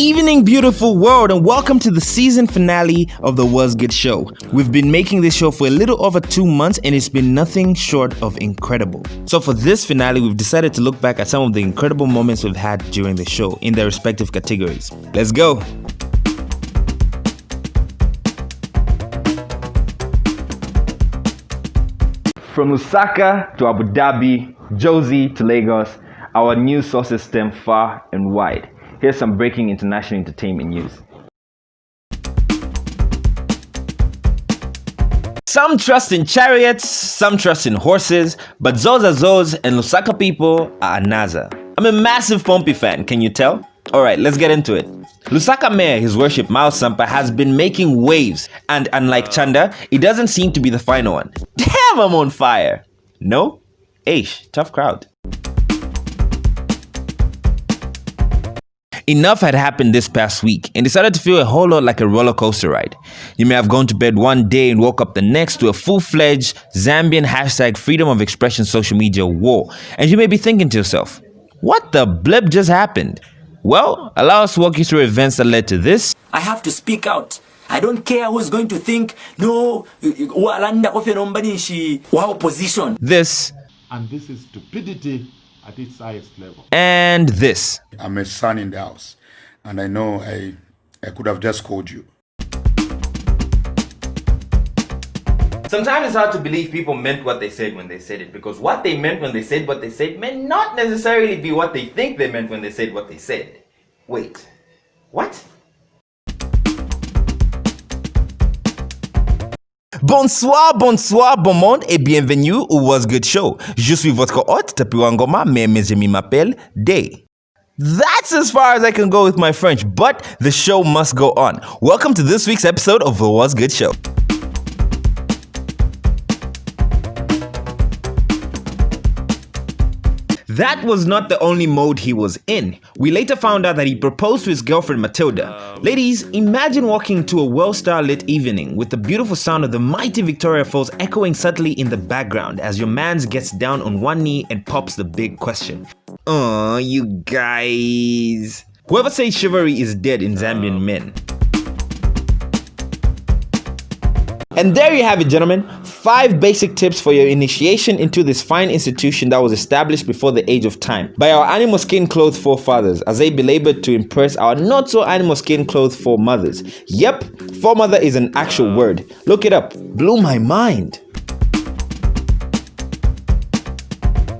evening, beautiful world, and welcome to the season finale of the Was Good Show. We've been making this show for a little over 2 months and it's been nothing short of incredible. So for this finale, we've decided to look back at some of the incredible moments we've had during the show in their respective categories. Let's go! From Lusaka to Abu Dhabi, Josie to Lagos, our news sources stem far and wide. Here's some breaking international entertainment news. Some trust in chariots, some trust in horses, but Zoza Zoz and Lusaka people are another. I'm a massive Pompey fan, can you tell? Alright, let's get into it. Lusaka Mayor, His Worship Miles Sampa, has been making waves, and unlike Chanda, it doesn't seem to be the final one. Damn, I'm on fire! No? Aish, tough crowd. Enough had happened this past week and decided to feel a whole lot like a roller coaster ride. You may have gone to bed one day and woke up the next to a full-fledged Zambian #freedom of expression social media war, and you may be thinking to yourself, what the blip just happened? Well, allow us to walk you through events that led to this. I have to speak out. I don't care who's going to think, no, opposition. This. And this is stupidity at its highest level. And this. I'm a son in the house, and I know I could have just called you. Sometimes it's hard to believe people meant what they said when they said it, because what they meant when they said what they said may not necessarily be what they think they meant when they said what they said. Wait, what? Bonsoir, bonsoir, bon monde et bienvenue au Was Good Show. Je suis votre hôte, Tapiwangoma, mais mes amis m'appellent Day. That's as far as I can go with my French, but the show must go on. Welcome to this week's episode of the Was Good Show. That was not the only mode he was in. We later found out that he proposed to his girlfriend Matilda. Ladies, imagine walking into a well-starlit evening with the beautiful sound of the mighty Victoria Falls echoing subtly in the background as your mans gets down on one knee and pops the big question. Oh, you guys. Whoever says chivalry is dead in Zambian men. And there you have it, gentlemen. 5 basic tips for your initiation into this fine institution that was established before the age of time by our animal skin clothed forefathers as they belabored to impress our not so animal skin clothed foremothers. Yep, foremother is an actual word. Look it up. Blew my mind.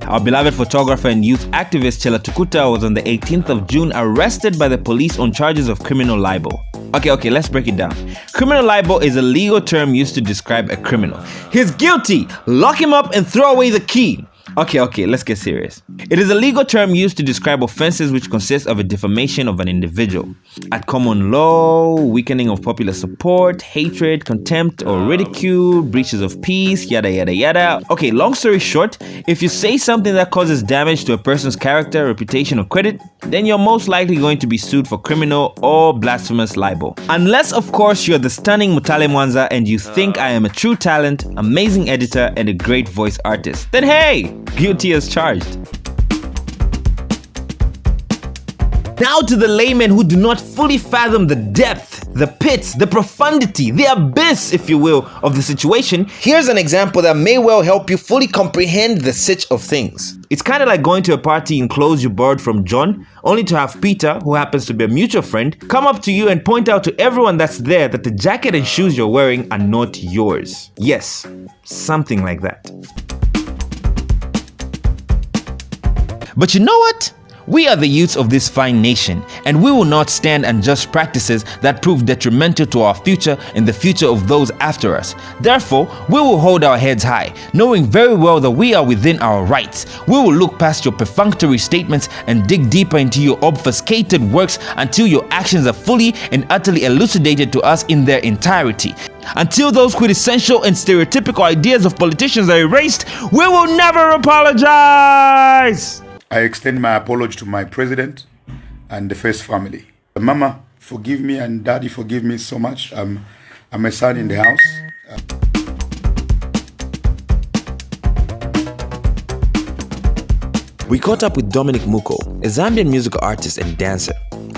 Our beloved photographer and youth activist Chela Tukuta was on the 18th of June arrested by the police on charges of criminal libel. Okay, let's break it down. Criminal libel is a legal term used to describe a criminal. He's guilty! Lock him up and throw away the key! Okay, let's get serious. It is a legal term used to describe offenses which consist of a defamation of an individual. At common law, weakening of popular support, hatred, contempt or ridicule, breaches of peace, yada yada yada. Okay, long story short, if you say something that causes damage to a person's character, reputation or credit, then you're most likely going to be sued for criminal or blasphemous libel. Unless, of course, you're the stunning Mutale Mwanza and you think I am a true talent, amazing editor and a great voice artist. Then hey! Guilty as charged. Now to the laymen who do not fully fathom the depth, the pits, the profundity, the abyss, if you will, of the situation, here's an example that may well help you fully comprehend the sitch of things. It's kind of like going to a party in clothes you borrowed from John, only to have Peter, who happens to be a mutual friend, come up to you and point out to everyone that's there that the jacket and shoes you're wearing are not yours. Yes, something like that. But you know what? We are the youths of this fine nation, and we will not stand unjust practices that prove detrimental to our future and the future of those after us. Therefore, we will hold our heads high, knowing very well that we are within our rights. We will look past your perfunctory statements and dig deeper into your obfuscated works until your actions are fully and utterly elucidated to us in their entirety. Until those quintessential and stereotypical ideas of politicians are erased, we will never apologize! I extend my apology to my president and the first family. Mama, forgive me, and Daddy, forgive me so much. I'm a son in the house. We caught up with Dominic Muko, a Zambian musical artist and dancer.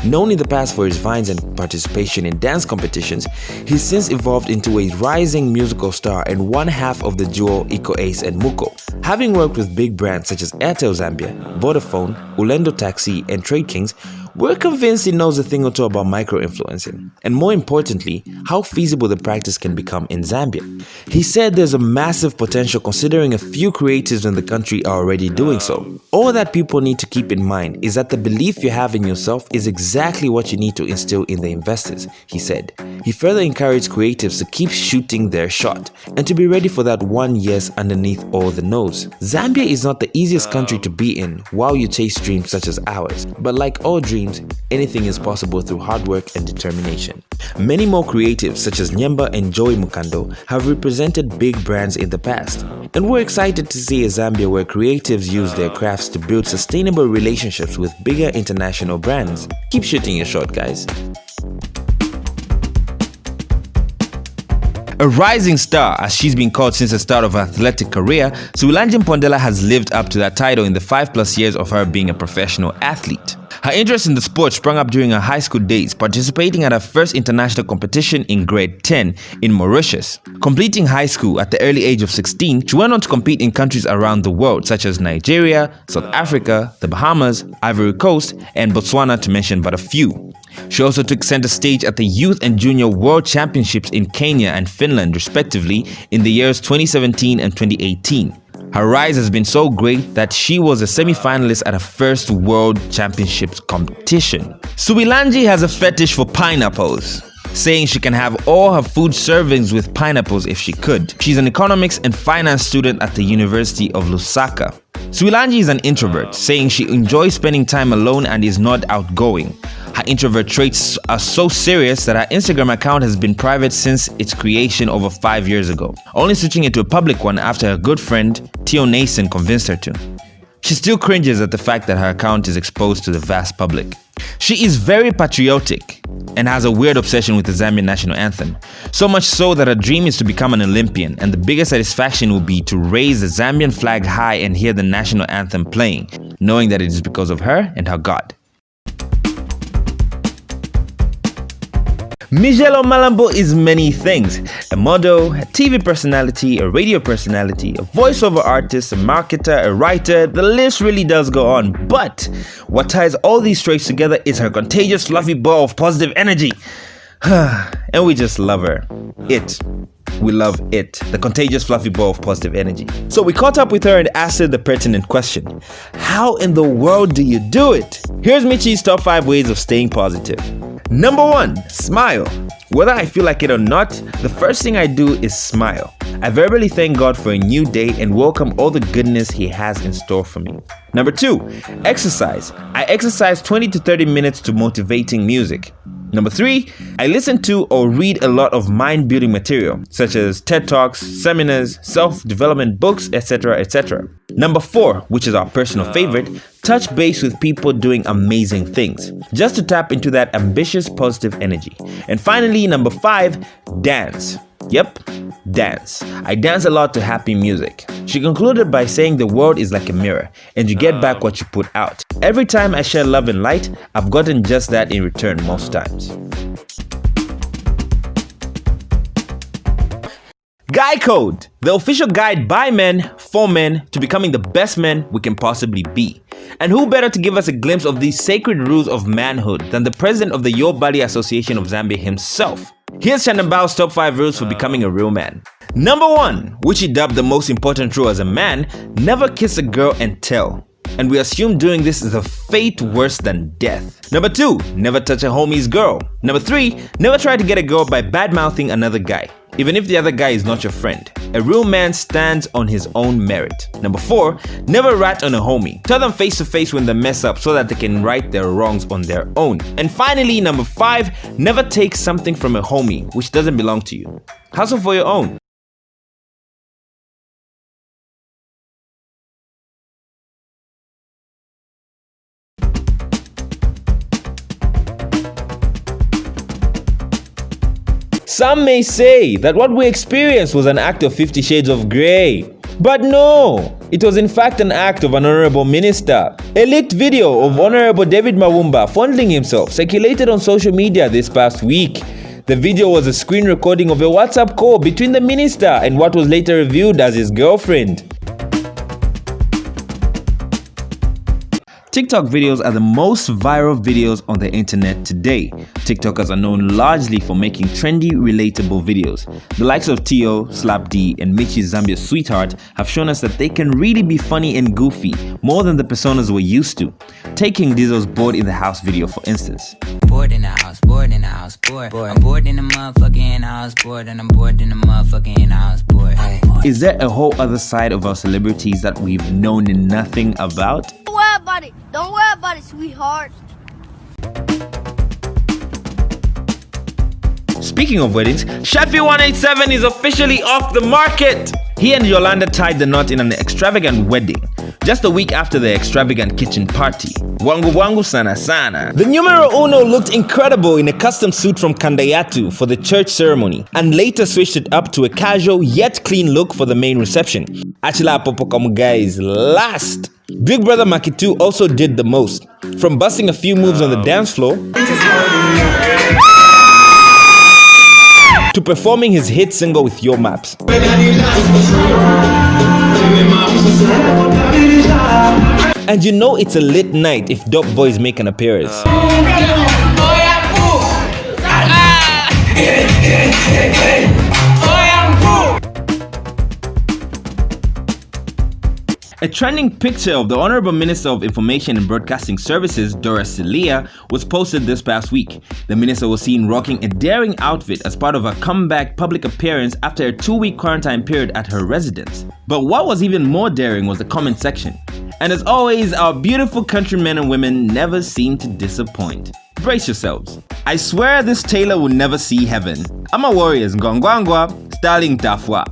Known in the past for his vines and participation in dance competitions, he's since evolved into a rising musical star and one half of the duo Iko Ace and Muko. Having worked with big brands such as Airtel Zambia, Vodafone, Ulendo Taxi, and Trade Kings, we're convinced he knows a thing or two about micro-influencing, and more importantly, how feasible the practice can become in Zambia. He said there's a massive potential considering a few creatives in the country are already doing so. All that people need to keep in mind is that the belief you have in yourself is exactly what you need to instill in the investors, he said. He further encouraged creatives to keep shooting their shot, and to be ready for that one yes underneath all the no's. Zambia is not the easiest country to be in while you chase dreams such as ours, but like all dreams, anything is possible through hard work and determination. Many more creatives such as Nyemba and Joey Mukando have represented big brands in the past, and we're excited to see a Zambia where creatives use their crafts to build sustainable relationships with bigger international brands. Keep shooting your shot, guys. A rising star, as she's been called since the start of her athletic career, Suwilanji Mpondela has lived up to that title in the 5+ years of her being a professional athlete. Her interest in the sport sprung up during her high school days, participating at her first international competition in grade 10 in Mauritius. Completing high school at the early age of 16, she went on to compete in countries around the world such as Nigeria, South Africa, the Bahamas, Ivory Coast, and Botswana, to mention but a few. She also took center stage at the Youth and Junior World Championships in Kenya and Finland, respectively, in the years 2017 and 2018. Her rise has been so great that she was a semi-finalist at her first World Championships competition. Suwilanji has a fetish for pineapples, saying she can have all her food servings with pineapples if she could. She's an economics and finance student at the University of Lusaka. Suwilanji is an introvert, saying she enjoys spending time alone and is not outgoing. Her introvert traits are so serious that her Instagram account has been private since its creation over 5 years ago, only switching it to a public one after her good friend Theo Nason convinced her to. She still cringes at the fact that her account is exposed to the vast public. She is very patriotic and has a weird obsession with the Zambian national anthem, so much so that her dream is to become an Olympian, and the biggest satisfaction will be to raise the Zambian flag high and hear the national anthem playing, knowing that it is because of her and her God. Michelle Malambo is many things: a model, a TV personality, a radio personality, a voiceover artist, a marketer, a writer. The list really does go on, but what ties all these traits together is her contagious fluffy ball of positive energy. And we just love her. We love it. The contagious fluffy ball of positive energy. So we caught up with her and asked her the pertinent question: how in the world do you do it? Here's Michi's top 5 ways of staying positive. Number 1, smile. Whether I feel like it or not, the first thing I do is smile. I verbally thank God for a new day and welcome all the goodness He has in store for me. Number 2, exercise. I exercise 20 to 30 minutes to motivating music. Number 3, I listen to or read a lot of mind-building material, such as TED Talks, seminars, self-development books, etc., etc. Number 4, which is our personal favorite, touch base with people doing amazing things, just to tap into that ambitious, positive energy. And finally, number 5, dance. Yep, dance. I dance a lot to happy music. She concluded by saying the world is like a mirror, and you get back what you put out. Every time I share love and light, I've gotten just that in return most times. Guy Code, the official guide by men, for men, to becoming the best men we can possibly be. And who better to give us a glimpse of these sacred rules of manhood than the president of the Your Body Association of Zambia himself? Here's Shanambao's top 5 rules for becoming a real man. Number 1, which he dubbed the most important rule as a man: never kiss a girl and tell. And we assume doing this is a fate worse than death. Number 2, never touch a homie's girl. Number 3, never try to get a girl by bad-mouthing another guy, even if the other guy is not your friend. A real man stands on his own merit. Number 4, never rat on a homie. Tell them face to face when they mess up so that they can right their wrongs on their own. And finally, number 5, never take something from a homie which doesn't belong to you. Hustle for your own. Some may say that what we experienced was an act of 50 Shades of Grey. But no! It was in fact an act of an honorable minister. A leaked video of Honorable David Mawumba fondling himself circulated on social media this past week. The video was a screen recording of a WhatsApp call between the minister and what was later revealed as his girlfriend. TikTok videos are the most viral videos on the internet today. TikTokers are known largely for making trendy, relatable videos. The likes of Tio, Slap D, and Michi's Zambian Sweetheart have shown us that they can really be funny and goofy, more than the personas we're used to. Taking Dizzo's Bored in the House video for instance. Bored in the house, bored in the house, bored. I'm bored in the motherfucking house, bored, and I'm bored in the motherfucking house, bored. Is there a whole other side of our celebrities that we've known nothing about? Don't worry about it. Don't worry about it, sweetheart. Speaking of weddings, Sheffy 187 is officially off the market! He and Yolanda tied the knot in an extravagant wedding, just a week after their extravagant kitchen party. Wangu wangu sana sana. The numero uno looked incredible in a custom suit from Kandayatu for the church ceremony, and later switched it up to a casual yet clean look for the main reception. Achila Popokom guys, last! Big Brother Makitu also did the most, from busting a few moves on the dance floor to performing his hit single with Yo Maps. And you know it's a lit night if Dope Boys make an appearance. A trending picture of the Honorable Minister of Information and Broadcasting Services, Dora Celia, was posted this past week. The minister was seen rocking a daring outfit as part of a comeback public appearance after a 2-week quarantine period at her residence. But what was even more daring was the comment section. And as always, our beautiful countrymen and women never seem to disappoint. Brace yourselves. I swear this tailor will never see heaven. I'm a warriors, Ngwangwangwa, Starling Tafwa.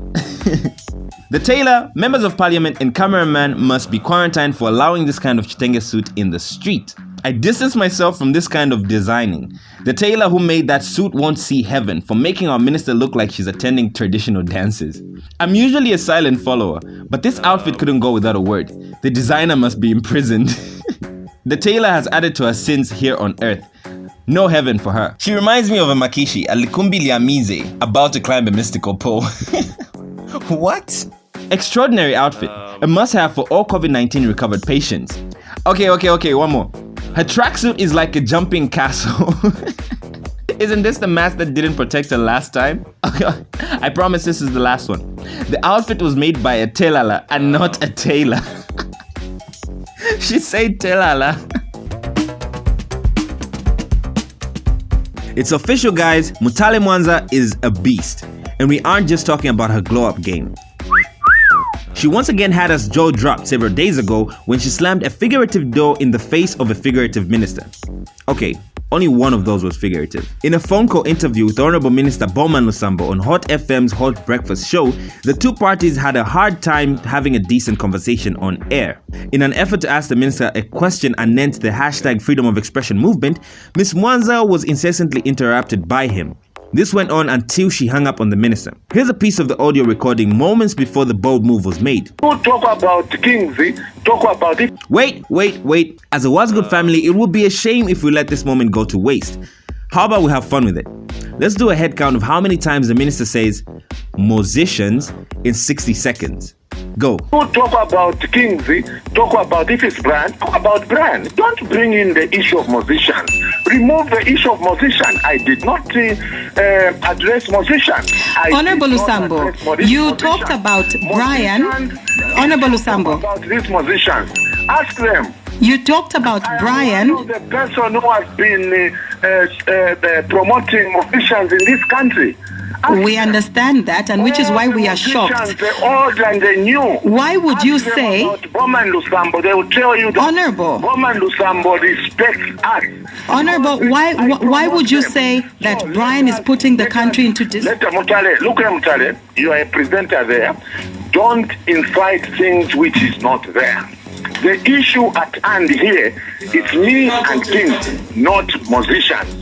The tailor, members of parliament, and cameraman must be quarantined for allowing this kind of chitenge suit in the street. I distance myself from this kind of designing. The tailor who made that suit won't see heaven for making our minister look like she's attending traditional dances. I'm usually a silent follower, but this outfit couldn't go without a word. The designer must be imprisoned. The tailor has added to her sins here on earth. No heaven for her. She reminds me of a Makishi, a Likumbi Liamize, about to climb a mystical pole. What? Extraordinary outfit. A must-have for all COVID-19 recovered patients. Okay, one more. Her tracksuit is like a jumping castle. Isn't this the mask that didn't protect her last time? I promise this is the last one. The outfit was made by a tailor and not a tailor. She said tailor. It's official, guys. Mutale Mwanza is a beast. And we aren't just talking about her glow-up game. She once again had us jaw dropped several days ago when she slammed a figurative door in the face of a figurative minister. Okay, only one of those was figurative. In a phone call interview with Honorable Minister Bowman Lusambo on Hot FM's Hot Breakfast show, the two parties had a hard time having a decent conversation on air. In an effort to ask the minister a question anent the hashtag freedom of expression movement, Ms. Mwanza was incessantly interrupted by him. This went on until she hung up on the minister. Here's a piece of the audio recording moments before the bold move was made. Don't talk about Kingsley, talk about it. Wait. As a What's Good family, it would be a shame if we let this moment go to waste. How about we have fun with it? Let's do a head count of how many times the minister says musicians in 60 seconds. Go. Don't talk about Kingsley, talk about if it's brand, talk about brand. Don't bring in the issue of musicians. Remove the issue of musicians. I did not address musicians. Honorable Lusambo, you talked about Brian. Honorable Lusambo. About these musicians. Ask them. You talked about Brian. I am the person who has been promoting musicians in this country. We understand that, and which is why we are shocked. The old and the new. Why would you say, Bowman Lusambo? They will tell you that Honorable Bowman Lusambo respects us. Honorable, why would you say that Brian is putting the country into this? Look at Mutale, you are a presenter there. Don't incite things which is not there. The issue at hand here is me and King, not musicians.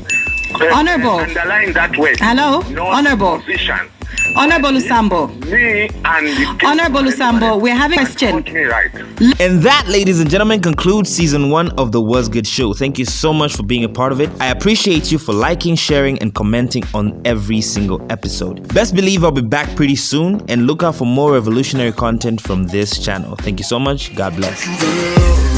Honorable. Underline that way. Hello? Not Honorable. Musicians. Honorable Lusambo. Me and the Honorable Lusambo, we're having a question. Put me right. And that, ladies and gentlemen, concludes season 1 of the Was Good Show. Thank you so much for being a part of it. I appreciate you for liking, sharing, and commenting on every single episode. Best believe I'll be back pretty soon, and look out for more revolutionary content from this channel. Thank you so much. God bless.